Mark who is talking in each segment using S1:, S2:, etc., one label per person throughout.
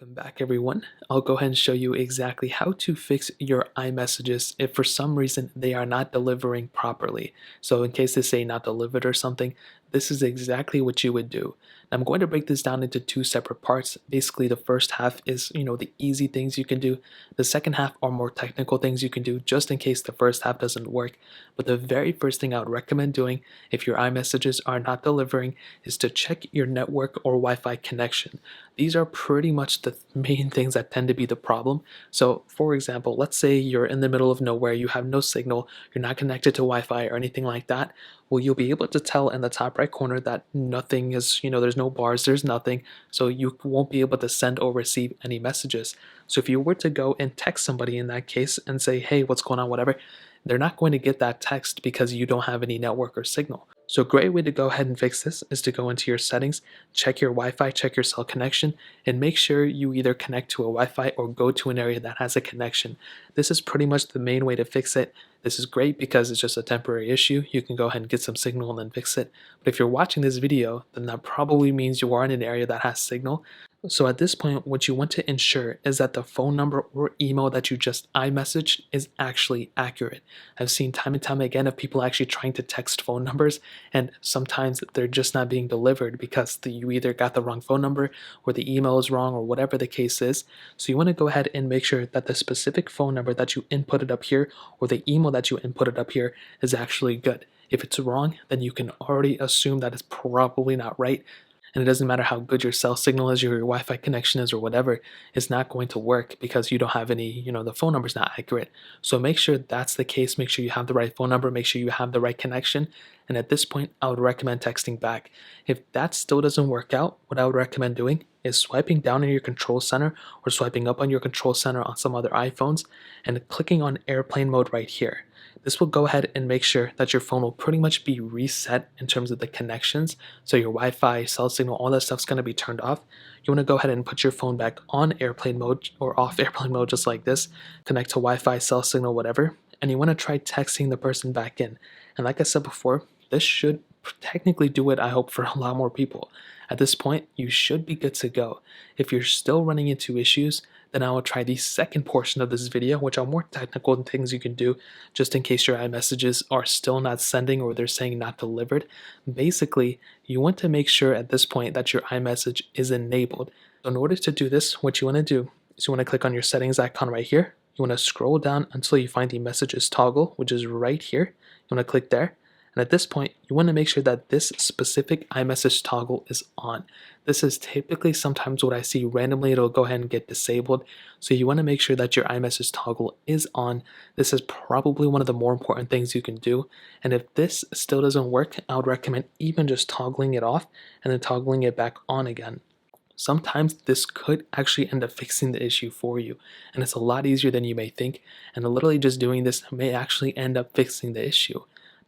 S1: Welcome back, everyone. I'll go ahead and show you exactly how to fix your iMessages if for some reason they are not delivering properly. So in case they say not delivered or something, this is exactly what you would do. I'm going to break this down into two separate parts. Basically, the first half is, the easy things you can do. The second half are more technical things you can do just in case the first half doesn't work. But the very first thing I would recommend doing if your iMessages are not delivering is to check your network or Wi-Fi connection. These are pretty much the main things that tend to be the problem. So for example, let's say you're in the middle of nowhere, you have no signal, you're not connected to Wi-Fi or anything like that. Well, you'll be able to tell in the top right corner that nothing is, there's no bars, there's nothing. So you won't be able to send or receive any messages. So if you were to go and text somebody in that case and say, hey, what's going on, whatever, they're not going to get that text because you don't have any network or signal. So a great way to go ahead and fix this is to go into your settings, check your Wi-Fi, check your cell connection, and make sure you either connect to a Wi-Fi or go to an area that has a connection. This is pretty much the main way to fix it. This is great because it's just a temporary issue. You can go ahead and get some signal and then fix it. But if you're watching this video, then that probably means you are in an area that has signal. So at this point, what you want to ensure is that the phone number or email that you just iMessaged is actually accurate. I've seen time and time again of people actually trying to text phone numbers, and sometimes they're just not being delivered because you either got the wrong phone number or the email is wrong or whatever the case is. So you want to go ahead and make sure that the specific phone number that you inputted up here or the email that you inputted up here is actually good. If it's wrong, then you can already assume that it's probably not right. And it doesn't matter how good your cell signal is, your Wi-Fi connection is, or whatever, it's not going to work because you don't have any, the phone number is not accurate. So make sure that's the case. Make sure you have the right phone number. Make sure you have the right connection. And at this point, I would recommend texting back. If that still doesn't work out, what I would recommend doing is swiping down in your control center or swiping up on your control center on some other iPhones and clicking on airplane mode right here. This will go ahead and make sure that your phone will pretty much be reset in terms of the connections. So your Wi-Fi, cell signal, all that stuff's going to be turned off. You want to go ahead and put your phone back on airplane mode or off airplane mode just like this. Connect to Wi-Fi, cell signal, whatever. And you want to try texting the person back in. And like I said before, this should technically do it, I hope, for a lot more people. At this point, you should be good to go. If you're still running into issues, then I will try the second portion of this video, which are more technical things you can do just in case your iMessages are still not sending or they're saying not delivered. Basically, you want to make sure at this point that your iMessage is enabled. So in order to do this, what you want to do is you want to click on your settings icon right here. You want to scroll down until you find the messages toggle, which is right here. You want to click there. And at this point, you want to make sure that this specific iMessage toggle is on. This is typically sometimes what I see randomly, it'll go ahead and get disabled. So you want to make sure that your iMessage toggle is on. This is probably one of the more important things you can do. And if this still doesn't work, I would recommend even just toggling it off and then toggling it back on again. Sometimes this could actually end up fixing the issue for you, and it's a lot easier than you may think, and literally just doing this may actually end up fixing the issue.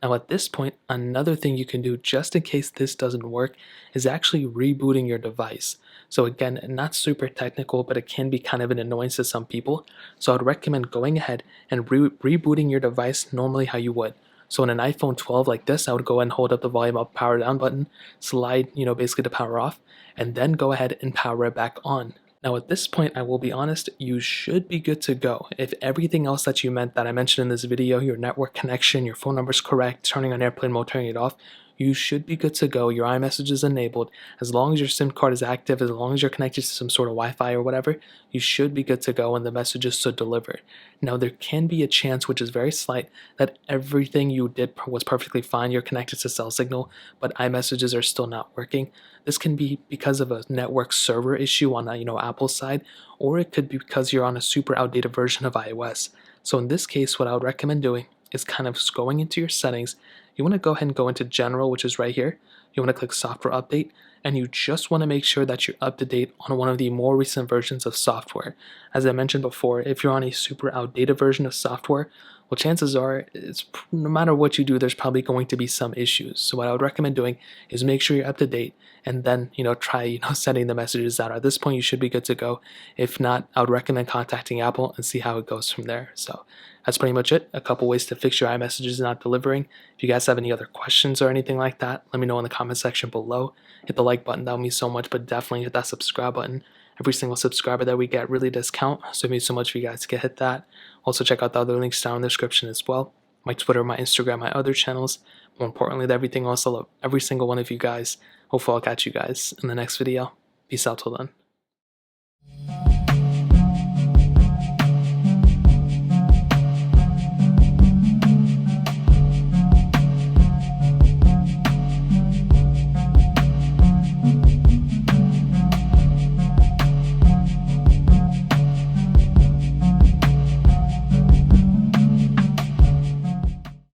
S1: Now at this point, another thing you can do just in case this doesn't work is actually rebooting your device. So again, not super technical, but it can be kind of an annoyance to some people. So I'd recommend going ahead and rebooting your device normally how you would. So in an iPhone 12 like this, I would go ahead and hold up the volume up, power down button, slide, basically to power off, and then go ahead and power it back on. Now at this point, I will be honest, you should be good to go. If everything else that I mentioned in this video, your network connection, your phone number is correct, turning on airplane mode, turning it off, you should be good to go. Your iMessage is enabled. As long as your SIM card is active, as long as you're connected to some sort of Wi-Fi or whatever, you should be good to go and the messages should deliver. Now there can be a chance, which is very slight, that everything you did was perfectly fine. You're connected to cell signal, but iMessages are still not working. This can be because of a network server issue on Apple's side, or it could be because you're on a super outdated version of iOS. So in this case, what I would recommend doing is kind of going into your settings. You want to go ahead and go into general, which is right here. You want to click software update, and you just want to make sure that you're up to date on one of the more recent versions of software. As I mentioned before, if you're on a super outdated version of software, well, chances are no matter what you do, there's probably going to be some issues. So what I would recommend doing is make sure you're up to date and then, try, sending the messages out. At this point, you should be good to go. If not, I would recommend contacting Apple and see how it goes from there. So that's pretty much it. A couple ways to fix your iMessages not delivering. If you guys have any other questions or anything like that, let me know in the comment section below. Hit the like button, that would mean so much, but definitely hit that subscribe button. Every single subscriber that we get really does count, so it means so much for you guys to hit that. Also check out the other links down in the description as well. My Twitter, my Instagram, my other channels. More importantly than everything else, I love every single one of you guys. Hopefully I'll catch you guys in the next video. Peace out till then.